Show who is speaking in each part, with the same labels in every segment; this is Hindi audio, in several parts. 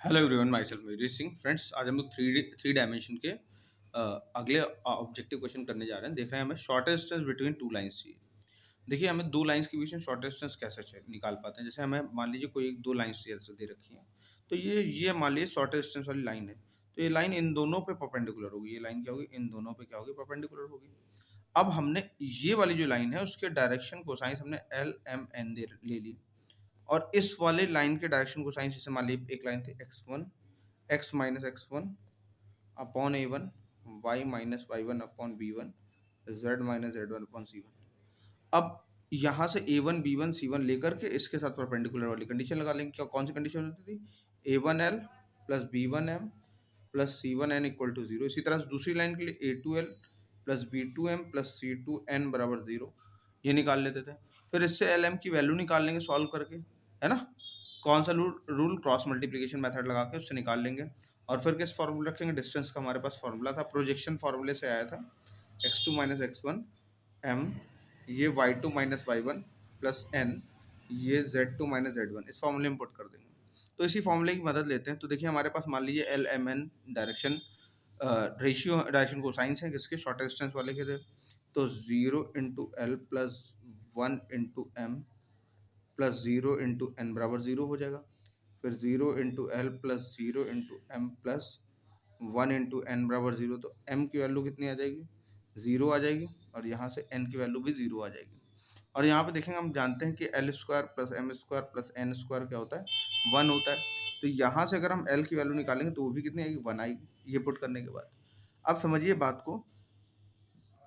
Speaker 1: Hello everyone, my self Mayuri Singh. Friends, आज हम लोग थ्री डायमेंशन के अगले ऑब्जेक्टिव क्वेश्चन करने जा रहे हैं। देख रहे हैं हमें shortest distance between two lines चाहिए। देखिए, हमें दो लाइंस के बीच में शॉर्टेस्ट डिस्टेंस कैसे निकाल पाते हैं। जैसे हमें मान लीजिए कोई दो लाइंस दे रखी है, तो ये मान लीजिए शॉर्टेस्ट डिस्टेंस वाली लाइन है। तो ये लाइन इन दोनों पे परपेंडिकुलर होगी। ये लाइन क्या होगी? इन दोनों पे क्या होगी? परपेंडिकुलर होगी। अब हमने ये वाली जो लाइन है उसके डायरेक्शन कोसाइंस हमने एल एम एन ले ली, और इस वाले लाइन के डायरेक्शन कोसाइंस, जैसे मान लीजिए एक लाइन थी x1 x minus x1 upon a1, y minus y1 upon b1, z minus z1 upon c1। अब यहाँ से a1 b1 c1 लेकर के इसके साथ परपेंडिकुलर वाली कंडीशन लगा लेंगे। क्या कौन सी कंडीशन होती थी? a1l plus b1m plus c1n equal to zero. इसी तरह से दूसरी लाइन के लिए a2l plus b2m plus c2n बराबर जीरो, ये निकाल लेते थे। फिर इससे lm की वैल्यू निकाल लेंगे सॉल्व करके, है ना। कौन सा रूल? क्रॉस मल्टीप्लिकेशन मेथड लगा के उससे निकाल लेंगे। और फिर किस फॉर्मूला रखेंगे? डिस्टेंस का हमारे पास फॉर्मूला था, प्रोजेक्शन फॉर्मूले से आया था, x2 माइनस x1 m, ये y2 minus y1 plus n, ये z2 माइनस z1, इस फॉर्मूले में पुट कर देंगे। तो इसी फॉर्मूले की मदद लेते हैं। तो देखिए हमारे पास मान लीजिए L M N direction ratio direction को साइंस है किसके? शॉर्ट डिस्टेंस वाले के थे। तो 0 into L plus 1 into M plus 0 into N बराबर 0 हो जाएगा। फिर 0 into L plus 0 into M plus 1 into N बराबर 0। तो m की वैल्यू कितनी आ जाएगी? 0 आ जाएगी, और यहाँ से n की वैल्यू भी 0 आ जाएगी। और यहाँ पे देखेंगे, हम जानते हैं कि L square plus M square plus N square क्या होता है? 1 होता है। तो यहाँ से अगर हम l की वैल्यू निकालेंगे तो वो भी कितनी आएगी? 1 आएगी, ये पुट करने के बाद। अब समझिए बात को।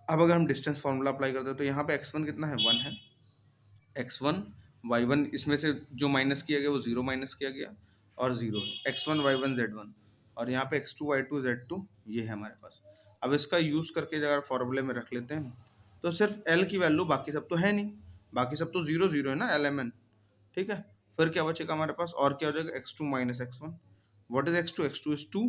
Speaker 1: अब अगर हम डिस्टेंस फॉर्मूला अप्लाई करते हैं तो यहाँ पे x1 कितना है? 1 है। x1 y1, इसमें से जो माइनस किया गया वो 0 माइनस किया गया, और 0 x1 y1 z1, और यहाँ पे x2 y2 z2 ये है हमारे पास। अब इसका यूज़ करके अगर फॉर्मूले में रख लेते हैं तो सिर्फ l की वैल्यू, बाकी सब तो है नहीं, बाकी सब तो 0 0 है ना, एल एम एन, ठीक है। फिर क्या बचेगा हमारे पास? और क्या हो जाएगा? x2 minus x1। What is x2? x2 is 2।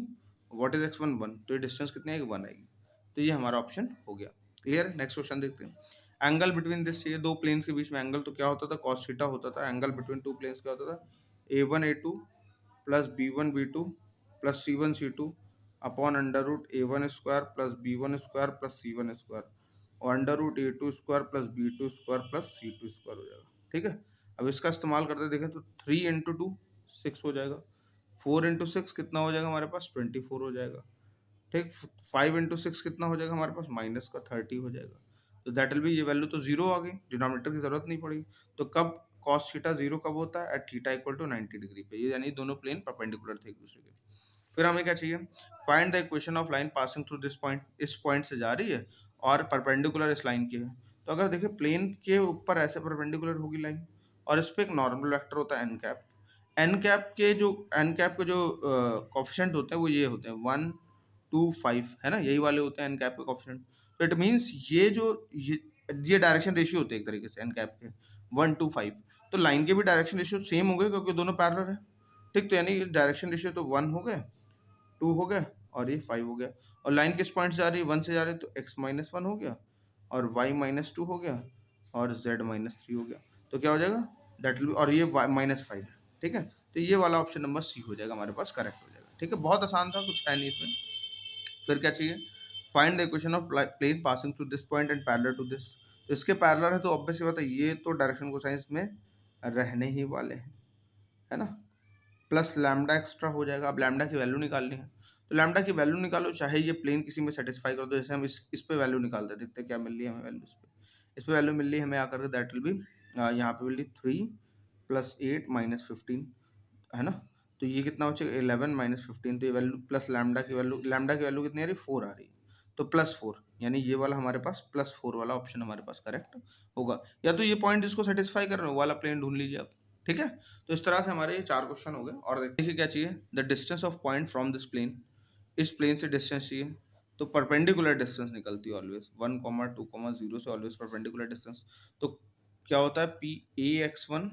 Speaker 1: What is x1? 1। तो ये डिस्टेंस कितनी आएगी? 1 आएगी। तो ये हमारा ऑप्शन हो गया। क्लियर है? नेक्स्ट क्वेश्चन देखते हैं। एंगल बिटवीन दिस चाहिए, दो प्लेन्स के बीच में एंगल। तो क्या होता था? कॉस थीटा होता था। एंगल बिटवीन टू प्लेन्स क्या होता था? a1 a2 plus b1 b2 plus c1 c2 upon under root a1 square plus b1 square plus c1 square, और under root a2 square plus b2 square plus c2 square हो जाएगा। ठीक है। अब इसका इस्तेमाल करते देखें तो 3 इंटू 2 6 हो जाएगा। 4 इंटू 6 कितना हो जाएगा हमारे पास? 24 हो जाएगा। ठीक। 5 इंटू 6 कितना हो जाएगा हमारे पास? माइनस का 30 हो जाएगा। तो दैट विल बी, ये वैल्यू तो जीरो आ गई, डिनोमिनेटर की जरूरत नहीं पड़ी। तो कब कॉस थीटा जीरो कब होता है? At theta equal to 90 degree पे, ये यानी दोनों प्लेन परपेंडिकुलर थे एक दूसरे के। फिर हमें क्या चाहिए? Find the equation of line passing through this point. इस पॉइंट से जा रही है और परपेंडिकुलर इस लाइन की है। तो अगर देखिए प्लेन के ऊपर ऐसे परपेंडिकुलर होगी लाइन, और इस पे एक नॉर्मल वेक्टर होता है एन कैप। एन कैप के जो कोफिशिएंट होते हैं वो ये होते हैं 1 2 5, है ना, यही वाले होते हैं एन कैप के कोफिशिएंट। तो इट मीन्स ये डायरेक्शन रेशियो होते हैं एक तरीके से एन कैप के 1 2 5। तो लाइन के भी डायरेक्शन रेशियो सेम हो गए क्योंकि दोनों पैरेलल है। ठीक। तो यानी डायरेक्शन रेशियो तो 1 हो गए, 2 हो गया, और ये 5 हो गया। और लाइन किस पॉइंट से जा रही है? 1 से जा रही है, तो x माइनस 1 हो गया, और y माइनस 2 हो गया, और z माइनस 3 हो गया। तो क्या हो जाएगा? दैट विल, और ये माइनस 5 है। ठीक है। तो ये वाला ऑप्शन नंबर सी हो जाएगा हमारे पास, करेक्ट हो जाएगा। ठीक है, बहुत आसान था, कुछ है नहीं इसमें। फिर क्या चाहिए? Find the equation of plane passing through this point and parallel to this. तो इसके पैरेलल है तो ऑब्वियसली बात है, ये तो डायरेक्शन कोसाइंस में रहने ही वाले हैं, है ना। प्लस लैम्डा एक्स्ट्रा हो जाएगा। अब लैम्डा की वैल्यू निकालनी है, तो लैम्डा की वैल्यू निकालो, चाहे ये प्लेन किसी में सेटिस्फाई कर दो। जैसे हम इस पे वैल्यू निकालते हैं, देखते हैं क्या मिल रही है हमें वैल्यू। इस पे वैल्यू मिल रही है हमें आकर के, दैट विल बी, यहाँ पे मिल रही 3 प्लस 8 माइनस 15, है ना। तो ये कितना बचेगा? 11 माइनस 15। तो ये वैल्यू प्लस लैम्डा की वैल्यू कितनी आ रही है? 4 आ रही है। तो प्लस 4, यानी ये वाला हमारे पास प्लस 4 वाला ऑप्शन हमारे पास करेक्ट होगा। या तो ये पॉइंट जिसको सेटिस्फाई कर रहे हो वाला प्लेन ढूंढ लीजिए आप। ठीक है। तो इस तरह से हमारे ये 4 क्वेश्चन हो गए। और देखिए क्या चाहिए? The distance of point from this plane. इस प्लेन से डिस्टेंस चाहिए, तो परपेंडिकुलर डिस्टेंस निकलती है ऑलवेज। 1 2 0 से ऑलवेज परपेंडिकुलर डिस्टेंस। तो क्या होता है? P a x one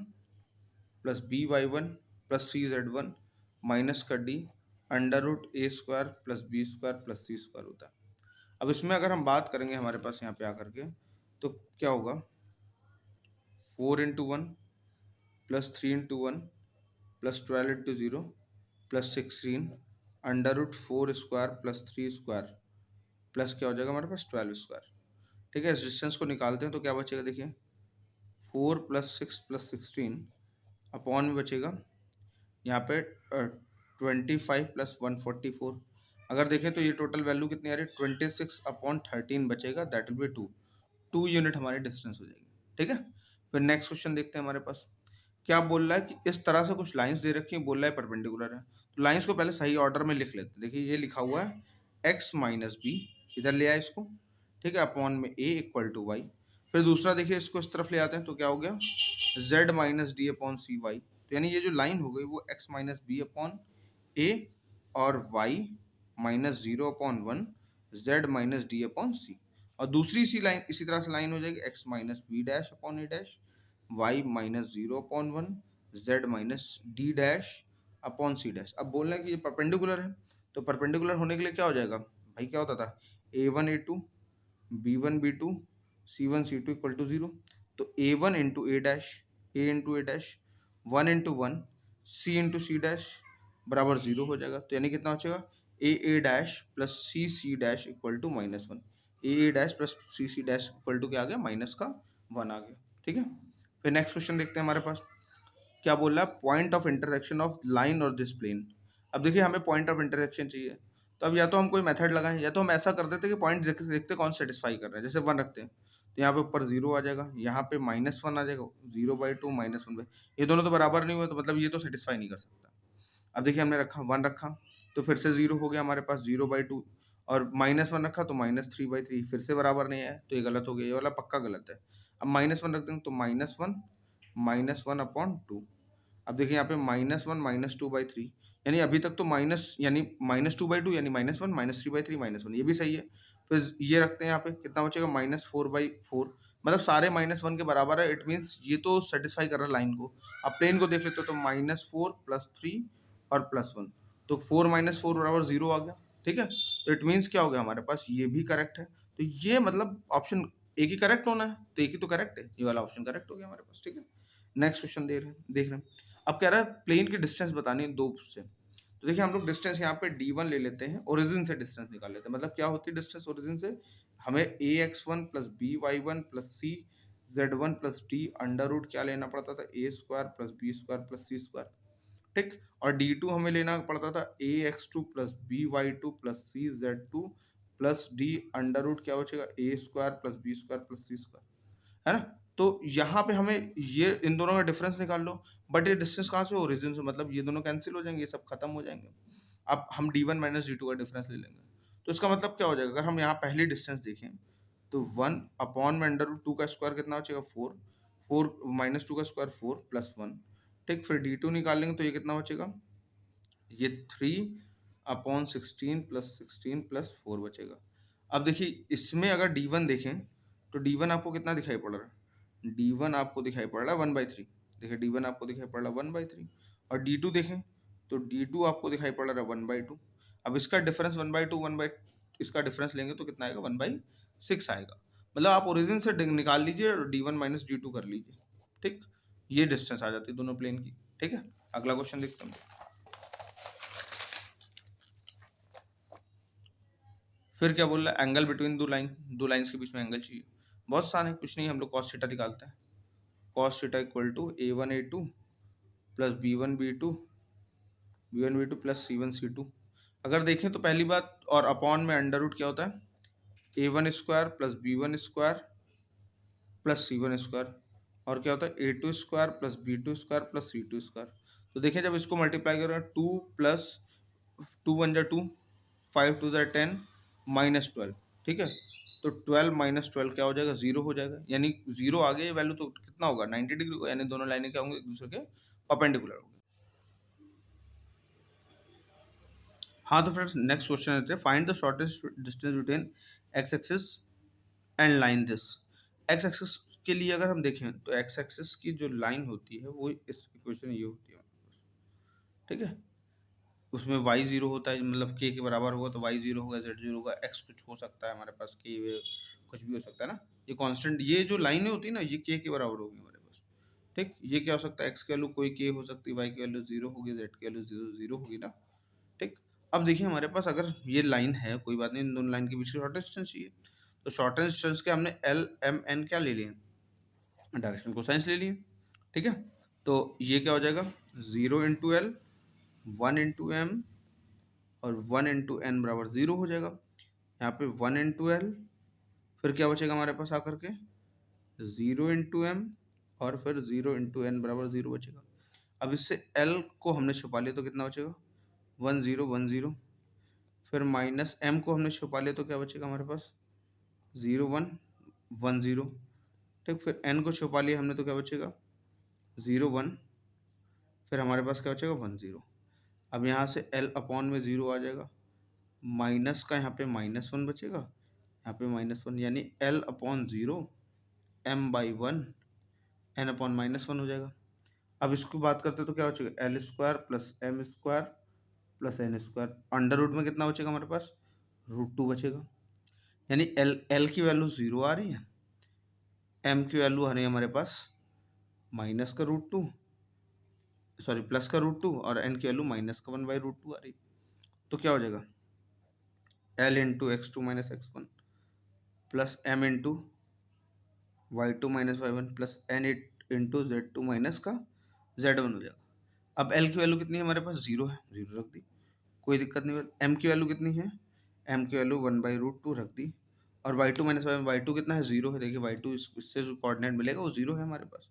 Speaker 1: plus b y one plus c z one minus का d under root a square plus b square plus c square होता है। अब इसमें अगर हम बात करेंगे हमारे पास यहाँ पे आकर के, तो क्या होगा? 4 into 1 plus 3 into 1 plus 12 into 0 plus 16 under root 4 square plus 3 square plus क्या हो जाएगा हमारे पास 12 स्क्वायर। ठीक है, इस डिस्टेंस को निकालते हैं तो क्या बचेगा, देखिए 4 प्लस 6 प्लस 16 अपॉन में बचेगा यहाँ पे 25 प्लस 144। अगर देखें तो ये टोटल वैल्यू कितनी आ रही है, 26/13 बचेगा, दैट विल बी 2 यूनिट हमारी डिस्टेंस हो जाएगी। ठीक है, फिर नेक्स्ट क्वेश्चन देखते हैं हमारे पास क्या बोल रहा है कि इस तरह से कुछ लाइंस दे रखी है, बोल रहा है परपेंडिकुलर है। तो लाइंस को पहले सही ऑर्डर में लिख लेते हैं। देखिए ये लिखा हुआ है x माइनस बी, इधर ले आए इसको, ठीक है, अपॉन में a इक्वल टू वाई। फिर दूसरा देखिए इसको इस तरफ ले आते हैं तो क्या हो गया z minus d upon c y. तो यानी ये जो लाइन हो गई वो x minus b upon a और y minus 0/1 z minus d upon c. और दूसरी सी लाइन इसी तरह से लाइन हो जाएगी x minus b dash upon a dash y minus 0/1 z minus d dash upon c dash. अब बोल रहे हैं कि ये परपेंडिकुलर है, तो परपेंडिकुलर होने के लिए क्या हो जाएगा भाई, क्या होता था a1 a2 b1 b2 c1 c2 equal to 0। तो a1 into A dash a into ए डैश 1 into 1 c into c dash बराबर 0 हो जाएगा। तो यानी कितना बचेगा a dash plus c dash equal to -1। A dash plus c dash equal to क्या आ गया -1 आ गया। ठीक है, फिर नेक्स्ट क्वेश्चन देखते हैं हमारे पास क्या बोल रहा है, point of intersection of line और दिस प्लेन। अब देखिए हमें पॉइंट ऑफ इंटरसेक्शन चाहिए, तो अब या तो हम कोई मेथड लगाएं या तो हम ऐसा कर देते कि पॉइंट देखते कौन सेटिस्फाई कर रहे हैं। जैसे 1 रखते हैं तो यहाँ पे ऊपर 0 आ जाएगा, यहाँ पे -1 आ जाएगा, 0/2 -1/, ये दोनों तो बराबर नहीं हुए तो मतलब ये तो सेटिस्फाई नहीं कर सकता। अब देखिए हमने रखा 1 रखा तो फिर से 0 हो गया हमारे पास 0/2, और -1 रखा तो -3/3 फिर से बराबर नहीं है, तो ये गलत हो गया, ये वाला पक्का गलत है। अब -1 रख देंगे तो -1/2। अब देखिए यहाँ पे -1 -2/3, यानी अभी तक तो माइनस यानी -2/2 यानी -1 -3/3 -1, ये भी सही है। फिर ये रखते हैं यहाँ पे कितना बचेगा -4/4, मतलब सारे -1 के बराबर है, इट मीन्स ये तो सेटिस्फाई कर रहा है लाइन को। अब प्लेन को देख लेते हो तो -4 + 3 और +1, तो 4 - 4 बराबर 0 आ गया। ठीक है, तो इट मीन्स क्या हो गया हमारे पास, ये भी करेक्ट है। तो ये मतलब ऑप्शन एक ही करेक्ट होना है, तो एक ही तो करेक्ट है, ये वाला ऑप्शन करेक्ट हो गया हमारे पास। ठीक है, नेक्स्ट क्वेश्चन देख रहे हैं। अब कह रहा है प्लेन की डिस्टेंस बतानी है दो से। तो देखिए हम लोग डिस्टेंस यहाँ पे d1 ले लेते हैं, ओरिजिन से डिस्टेंस निकाल लेते हैं। मतलब क्या होती है डिस्टेंस ओरिजिन से, हमें ax1 + by1 + cz1 + d under root क्या लेना पड़ता था, a² + b² + c²। ठीक, और d2 हमें लेना पड़ता था ax2 + by2 + cz2 + d under root क्या बचेगा a² + b² + c², है ना। तो यहाँ पे हमें ये इन दोनों का डिफरेंस निकाल लो, बट ये डिस्टेंस कहाँ से, ओरिजिन से, मतलब ये दोनों कैंसिल हो जाएंगे, ये सब खत्म हो जाएंगे। अब हम d1 - d2 का डिफरेंस ले लेंगे, तो इसका मतलब क्या हो जाएगा, अगर हम यहाँ पहली डिस्टेंस देखें तो 1 अपॉन में √2 का स्क्वायर कितना बचेगा 4, 4 - 2 का स्क्वायर 4 + 1। ठीक, फिर d2 निकाल लेंगे तो ये कितना बचेगा, ये 3 अपॉन 16 + 16 + 4 बचेगा। अब देखिए इसमें अगर d1 देखें तो d1 आपको कितना दिखाई पड़ रहा है, d1 आपको दिखाई पड़ रहा है 1/3। देखिए d1 आपको दिखाई पड़ रहा है 1/3, और d2 देखें तो d2 आपको दिखाई पड़ रहा है 1/2। अब इसका डिफरेंस 1/2 इसका डिफरेंस लेंगे तो कितना आएगा 1/6 आएगा। मतलब आप ओरिजिन से निकाल लीजिए और d1 - d2 कर लीजिए। ठीक, ये डिस्टेंस आ जाती है दोनों प्लेन की। ठीक है, अगला क्वेश्चन देखते हैं। फिर क्या बोल रहा है, एंगल बिटवीन दो लाइंस के बीच में एंगल चाहिए। बहुत आसान है, कुछ नहीं, हम लोग cos थीटा निकालते हैं। cos theta equal to a1 a2 + b1 b2 + c1 c2। अगर देखें तो पहली बात, और अपॉन में अंडर रूट क्या होता है a1² + b1² + c1², और क्या होता है a2² + b2² + c2²। तो देखें जब इसको मल्टीप्लाई करें 2 + 2 × 2 5 × 2 = 10 -12। ठीक है, तो 12 - 12 क्या हो जाएगा 0 हो जाएगा, यानी 0 आ गया ये वैल्यू, तो कितना होगा 90 डिग्री होगा, यानी दोनों लाइनें क्या होंगी एक दूसरे के परपेंडिकुलर होंगी। हाँ, तो फ्रेंड्स नेक्स्ट क्वेश्चन लेते हैं, find the shortest distance between x axis and line this. X axis के लिए अगर हम देखें तो एक्स एक्सिस की जो लाइन होती है वो इस इक्वेशन ये होती है। ठीक है, उसमें y 0 होता है, मतलब k के बराबर होगा तो y 0 होगा, z 0 होगा, x कुछ हो सकता है हमारे पास, k कुछ भी हो सकता है ना। ये कांस्टेंट, ये जो लाइनें होती है ना ये k के बराबर होगी हमारे पास। ठीक, ये क्या हो सकता है, एक्स की वैल्यू कोई के हो सकती है, वाई की वैल्यू 0 होगी, जेड की वैल्यू 0 होगी ना। ठीक, अब देखिए हमारे पास अगर ये लाइन है, कोई बात नहीं, इन दोनों लाइन के बीच शॉर्टेस्ट डिस्टेंस चाहिए, तो शॉर्टेस्ट डिस्टेंस के हमने एल एम एन क्या ले लिए, डायरेक्शन कोसाइंस ले लिए। ठीक है, तो ये क्या हो जाएगा, 0 इंटू एल, 1 इंटू एम और 1 इंटू एन बराबर 0 हो जाएगा। यहाँ पे 1 इंटू एल, फिर क्या बचेगा हमारे पास आकर के 0 इंटू एम और फिर 0 इंटू एन बराबर 0 बचेगा। अब इससे एल को हमने छुपा लिया तो कितना बचेगा, 1 0 1 0। फिर माइनस एम को हमने छुपा लिया तो क्या बचेगा हमारे पास, 0 1 1 0। ठीक, फिर एन को छुपा लिया हमने तो क्या बचेगा, 0 1, फिर हमारे पास क्या बचेगा 1 0। अब यहाँ से एल अपॉन में 0 आ जाएगा, माइनस का यहाँ पे -1 बचेगा, यहाँ पे -1, यानी L upon 0 M by 1 N upon -1 हो जाएगा। अब इसको बात करते तो क्या बचेगा, L square plus M square plus N square, under root में कितना बचेगा हमारे पास, √2 बचेगा। यानी एल की वैल्यू 0 आ रही है, एम की वैल्यू आ रही है हमारे पास माइनस का √2, सॉरी प्लस का √2, और एन की वैल्यू -1/√2 आ रही। तो क्या हो जाएगा, L into x2 minus x1 plus M into y2 minus y1 plus N into z2 minus का z1 हो जाएगा। अब एल की वैल्यू कितनी है हमारे पास, 0 है, 0 रख दी, कोई दिक्कत नहीं। एम की वैल्यू कितनी है, एम की वैल्यू 1/√2 रख दी, और y2 माइनस y2 कितना है, 0 है। देखिए y2 इससे जो कोऑर्डिनेट मिलेगा वो 0 है हमारे पास,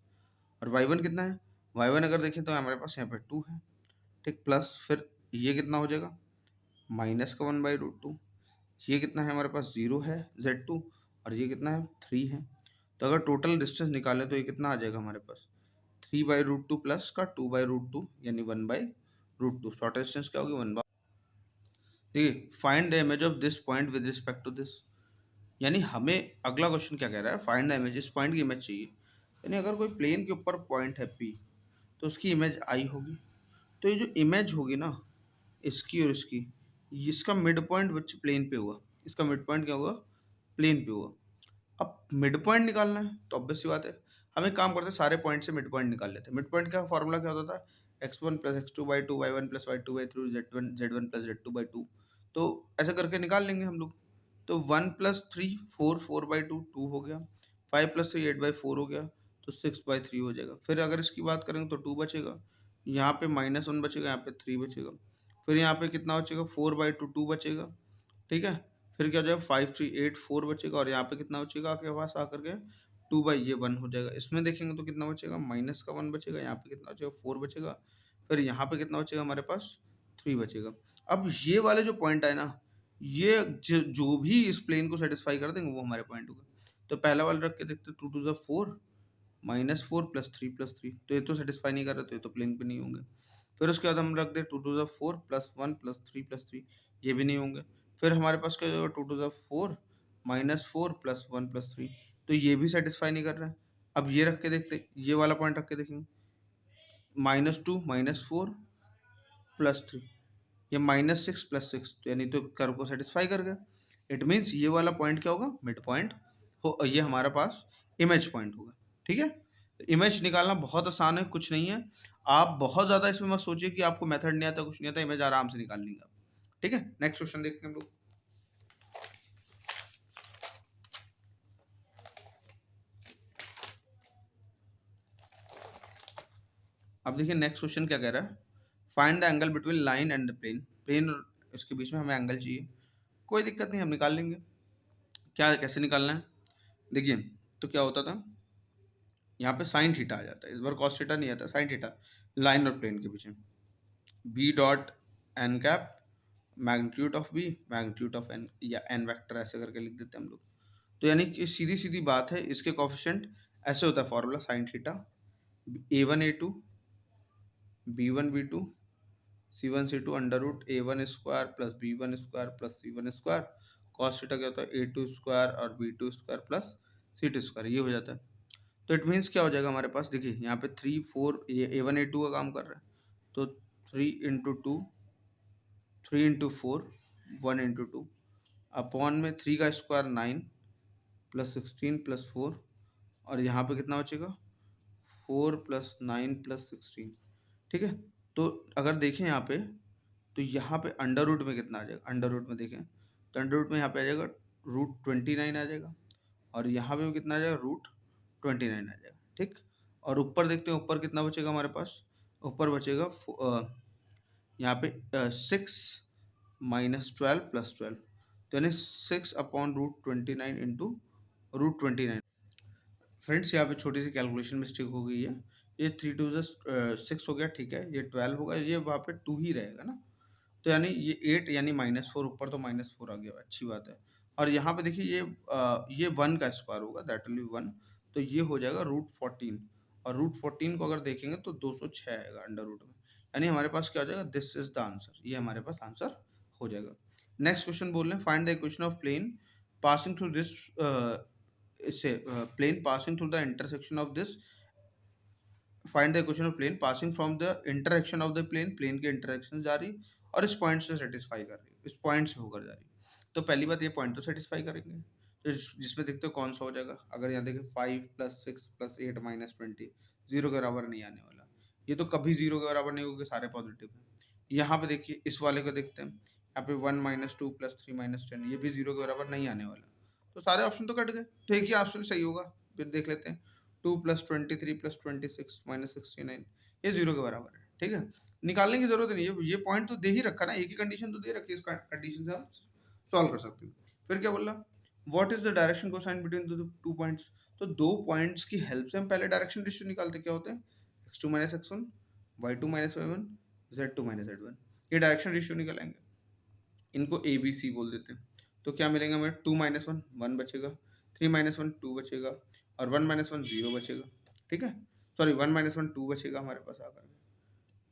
Speaker 1: और y1 कितना है, y1 अगर देखें तो हमारे पास यहाँ पे 2 है। ठीक, प्लस फिर ये कितना हो जाएगा, माइनस का 1/√2, ये कितना है हमारे पास, 0 है z2, और ये कितना है 3 है। तो अगर टोटल डिस्टेंस निकालें तो ये कितना आ जाएगा हमारे पास, 3/√2 प्लस का 2/√2 यानी 1/√2। शॉर्ट डिस्टेंस क्या होगी, 1। देखिए, find the image of this point with respect to this, यानी हमें अगला क्वेश्चन क्या कह रहा है, फाइंड द इमेज, इस पॉइंट की इमेज चाहिए। यानी अगर कोई प्लेन के ऊपर पॉइंट है P, तो उसकी इमेज आई होगी। तो ये जो इमेज होगी ना, इसकी और इसकी, इसका मिड पॉइंट बच्चे प्लेन पे हुआ, इसका मिड पॉइंट क्या होगा, प्लेन पे हुआ। अब मिड पॉइंट निकालना है तो ऑब्वियस सी बात है, हम एक काम करते हैं, सारे पॉइंट से मिड पॉइंट निकाल लेते हैं। मिड पॉइंट का फॉर्मूला क्या होता था, x1 plus x2/2 y1 plus y2/3 z1 plus z2/2। तो ऐसा करके निकाल लेंगे हम लोग। तो 1 प्लस 3 4, 4/2 2 हो गया, 5 प्लस 3 8/4 हो गया, तो 6/3 हो जाएगा। फिर अगर इसकी बात करेंगे तो 2 बचेगा, यहाँ पे -1 बचेगा, यहाँ पे 3 बचेगा, फिर यहाँ पे कितना बचेगा, 4/2 2 बचेगा। ठीक है, फिर क्या हो जाएगा, 5 3 8 4 बचेगा, और यहाँ पे कितना बचेगा आपके पास आकर के 2/1 हो जाएगा। इसमें देखेंगे तो कितना बचेगा, माइनस का 1 बचेगा, यहाँ पे कितना बचेगा 4 बचेगा, फिर यहाँ पे कितना बचेगा हमारे पास 3 बचेगा। अब ये वाले जो पॉइंट है ना, ये जो भी इस प्लेन को सेटिस्फाई कर देंगे वो हमारे पॉइंट होगा। तो पहला वाला रख के देखते, 2 2 4 -4 प्लस 3 प्लस 3, तो ये तो सेटिस्फाई नहीं कर रहे, तो ये तो प्लेन पे नहीं होंगे। फिर उसके बाद हम रख दे 2 2 4 प्लस 1 प्लस 3 प्लस 3, ये भी नहीं होंगे। फिर हमारे पास क्या होगा, 2 2 4 -4 प्लस 1 प्लस 3, तो ये भी सेटिस्फाई नहीं कर रहा है। अब ये रख के देखते, ये वाला पॉइंट रख के देखेंगे, -2 -4 प्लस 3, ये -6 प्लस 6, तो यानी तो कर्व को सेटिस्फाई कर गया। इट मीन्स ये वाला पॉइंट क्या होगा, मिड पॉइंट हो, ये हमारा पास इमेज पॉइंट होगा। ठीक है, इमेज निकालना बहुत आसान है, कुछ नहीं है। आप बहुत ज़्यादा इसमें मत सोचिए कि आपको मेथड नहीं आता, कुछ नहीं आता, इमेज आराम से निकाल लेंगे आप। ठीक है, नेक्स्ट क्वेश्चन देखते हैं हम लोग। अब देखिए नेक्स्ट क्वेश्चन क्या कह रहा है, find the angle between line and the plane, plane और इसके बीच में हमें एंगल चाहिए। कोई दिक्कत नहीं, हम निकाल लेंगे। क्या कैसे निकालना है, देखिए, तो क्या होता था, यहाँ पे साइन थीटा आ जाता है, इस बार कॉस थीटा नहीं आता, साइन थीटा, लाइन और प्लेन के बीच में। B dot N cap magnitude of B magnitude of N, या एन वेक्टर ऐसे करके लिख देते हैं हम लोग। तो यानी कि सीधी सीधी बात है, इसके कोफिशिएंट ऐसे होता है formula, sine theta a1 a2 b1 b2 c1 c2 under root a1 square plus b1 square plus c1 square, cos theta क्या होता है a2 स्क्वायर और b2 square plus c2 square, ये हो जाता है। तो इट मीन्स क्या हो जाएगा हमारे पास, देखिए यहाँ पे 3 4 a1 a2 का काम कर रहा है, तो 3 इंटू 2 3 इंटू 4 1 इंटू 2 अपॉन में 3 का स्क्वायर 9 प्लस 16 प्लस 4, और यहाँ पे कितना बचेगा 4 + 9 + 16, ठीक है। तो अगर देखें यहाँ पे, तो यहाँ पे अंडर रूट में कितना आ जाएगा, अंडर रूट में देखें तो अंडर रूट में यहाँ पे आ जाएगा √29 आ जाएगा, और यहाँ पे भी कितना आ जाएगा, √29 आ जाएगा, ठीक। और ऊपर देखते हैं, ऊपर कितना बचेगा हमारे पास, ऊपर बचेगा यहाँ पे 6 - 12 + 12, तो यानी 6/√29 इंटू √29। फ्रेंड्स यहाँ पे छोटी सी कैलकुलेशन मिस्टेक हो गई है, ये 3 2 6 हो गया, ठीक है, ये 12 होगा, ये वहाँ पे 2 ही रहेगा ना, तो यानी ये 8 यानी -4, ऊपर तो -4 आ गया, अच्छी बात है। और यहाँ पे देखिए ये 1 का स्क्वायर होगा, दैट विल बी 1, तो ये हो जाएगा √14, और √14 को अगर देखेंगे तो 206 आएगा अंडर रूट में, यानी हमारे पास क्या हो जाएगा, दिस इज द आंसर, ये हमारे पास आंसर हो जाएगा। नेक्स्ट क्वेश्चन बोल रहे हैं, find the equation of plane passing through this, इससे plane passing through the intersection of this, find the equation of plane passing from the intersection of the plane, plane के इंटरसेक्शन जा रही और इस पॉइंट से सेटिस्फाई कर रही है, इस पॉइंट से होकर जा रही है। तो पहली बात, ये पॉइंट तो सेटिस्फाई करेंगे, तो जिसमें देखते हो कौन सा हो जाएगा, अगर यहाँ देखें 5 + 6 + 8 - 20 0 के बराबर नहीं आने वाला, ये तो कभी 0 के बराबर नहीं होगा, सारे पॉजिटिव हैं। यहाँ पे देखिए इस वाले को देखते हैं, यहाँ पे 1 - 2 + 3 - 10, ये भी 0 के बराबर नहीं आने वाला, तो सारे ऑप्शन तो कट गए, तो एक ही ऑप्शन सही होगा। फिर देख लेते हैं, 2 + 23 + 26 - 69, ये 0 के बराबर है, ठीक है। निकालने की जरूरत नहीं है, ये पॉइंट तो दे ही रखा ना, एक ही कंडीशन तो दे रखी है, इस कंडीशन से हम सॉल्व कर सकते हैं। फिर क्या बोला, what is the direction cosine between the two points, तो दो पॉइंट्स की हेल्प से हम पहले डायरेक्शन रेशियो निकालते, क्या होते हैं, x2 - x1, y2 - y1, z2 - z1, ये डायरेक्शन रेशियो निकालेंगे, इनको ए बी सी बोल देते हैं। तो क्या मिलेगा हमें, 2 - 1 1 बचेगा, 3 - 1 2 बचेगा, और 1 - 1 0 बचेगा, ठीक है, सॉरी 1 - 1 2 बचेगा हमारे पास आकर,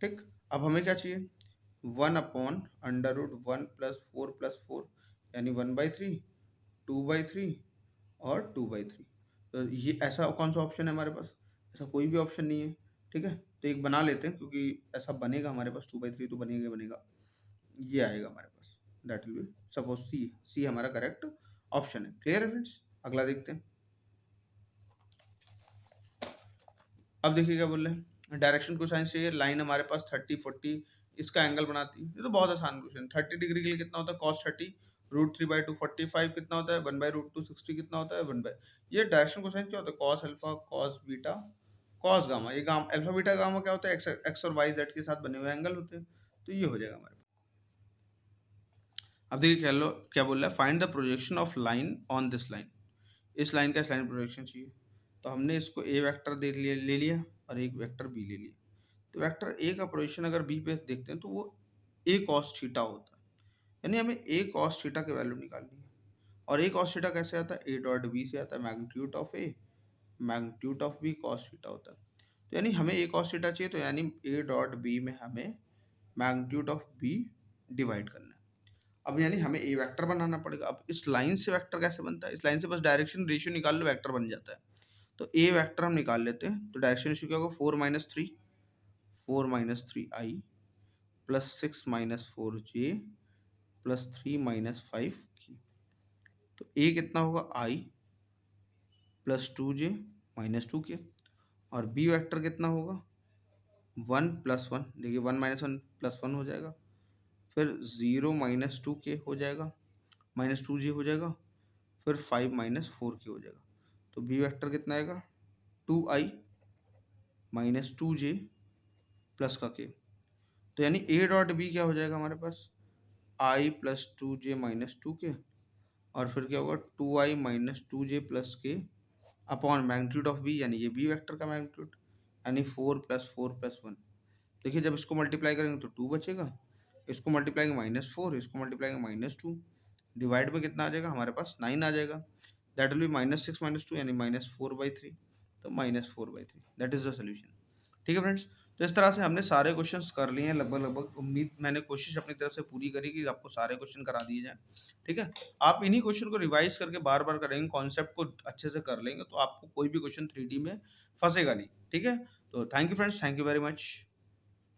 Speaker 1: ठीक। अब हमें क्या चाहिए, 1/√1 + 4 + 4, यानी 1/3, 2/3 और 2/3। तो ये ऐसा कौन सा ऑप्शन है हमारे पास, ऐसा कोई भी ऑप्शन नहीं है, ठीक है। तो एक बना लेते हैं, क्योंकि ऐसा बनेगा हमारे पास, 2/3 तो बनेगा बनेगा, ये आएगा हमारे पास, that will be suppose c हमारा करेक्ट ऑप्शन है। क्लियर है फ्रेंड्स, अगला देखते हैं। अब देखिए क्या बोल रहे हैं, डायरेक्शन कोसाइन से लाइन हमारे पास 30 40 इसका एंगल बनाती है, ये तो बहुत आसान क्वेश्चन। 30 डिग्री के लिए कितना होता है, cos 30, √3/2 45 कितना होता है, 1/√2 60 कितना होता है, 1 बाय, ये डायरेक्शन कोसाइन क्या होता है, cos alpha, cos beta, cos gamma, ये गामा अल्फा बीटा गामा क्या होता है, एक्स और वाई जेड के साथ बने हुए एंगल होते हैं, तो ये हो जाएगा हमारे पास। अब देखिए क्या बोल रहा है, find the projection of line on this line, इस लाइन का इस लाइन प्रोजेक्शन चाहिए, तो हमने इसको ए वेक्टर ले लिया और एक वेक्टर बी ले लिया। तो वेक्टर ए का प्रोजेक्शन अगर बी पे देखते हैं तो वो ए कॉस थीटा होता है, यानी हमें ए कॉस थीटा की वैल्यू निकालनी है। और ए कॉस थीटा कैसे आता है, ए डॉट बी से आता है, magnitude of A magnitude of B cos theta होता है, तो यानी हमें ए कॉस थीटा चाहिए, तो यानी ए डॉट बी में हमें मैग्नीट्यूड ऑफ बी डिवाइड करना है। अब यानी हमें ए वेक्टर बनाना पड़ेगा। अब इस लाइन से वेक्टर कैसे बनता है, इस लाइन से बस डायरेक्शन रेशियो निकाल लो, वेक्टर बन जाता है। तो ए वेक्टर हम निकाल लेते हैं, तो डायरेक्शन रेशियो क्या होगा, 4 - 3 4 - 3i + 6 - 4j + 3 - 5k, तो ए कितना होगा, i + 2j - 2k, और बी वेक्टर कितना होगा, 1 + 1, देखिए 1 - 1 + 1 हो जाएगा, फिर 0 - 2k हो जाएगा, -2j हो जाएगा, फिर 5 - 4k हो जाएगा। तो बी वेक्टर कितना आएगा, 2i - 2j प्लस का k, तो यानी a डॉट बी क्या हो जाएगा हमारे पास, i + 2j - 2k, और फिर क्या होगा, 2i - 2j + k upon magnitude of B, यानी ये बी वेक्टर का मैग्नीट्यूड, यानी 4 + 4 + 1। देखिए जब इसको मल्टीप्लाई करेंगे तो 2 बचेगा, इसको मल्टीप्लाई करेंगे -4, इसको मल्टीप्लाई करेंगे -2, डिवाइड में कितना आ जाएगा हमारे पास, 9 आ जाएगा, दैट विल बी -6 - 2 यानी -4/3, तो -4/3, दैट इज द सोल्यूशन। ठीक है फ्रेंड्स, तो इस तरह से हमने सारे क्वेश्चंस कर लिए हैं लगभग। उम्मीद, मैंने कोशिश अपनी तरफ से पूरी करी कि आपको सारे क्वेश्चन करा दिए जाएं। ठीक है, आप इन्हीं क्वेश्चन को रिवाइज करके बार बार करेंगे, कॉन्सेप्ट को अच्छे से कर लेंगे, तो आपको कोई भी क्वेश्चन 3D में फंसेगा नहीं। ठीक है, तो thank you friends, thank you very much.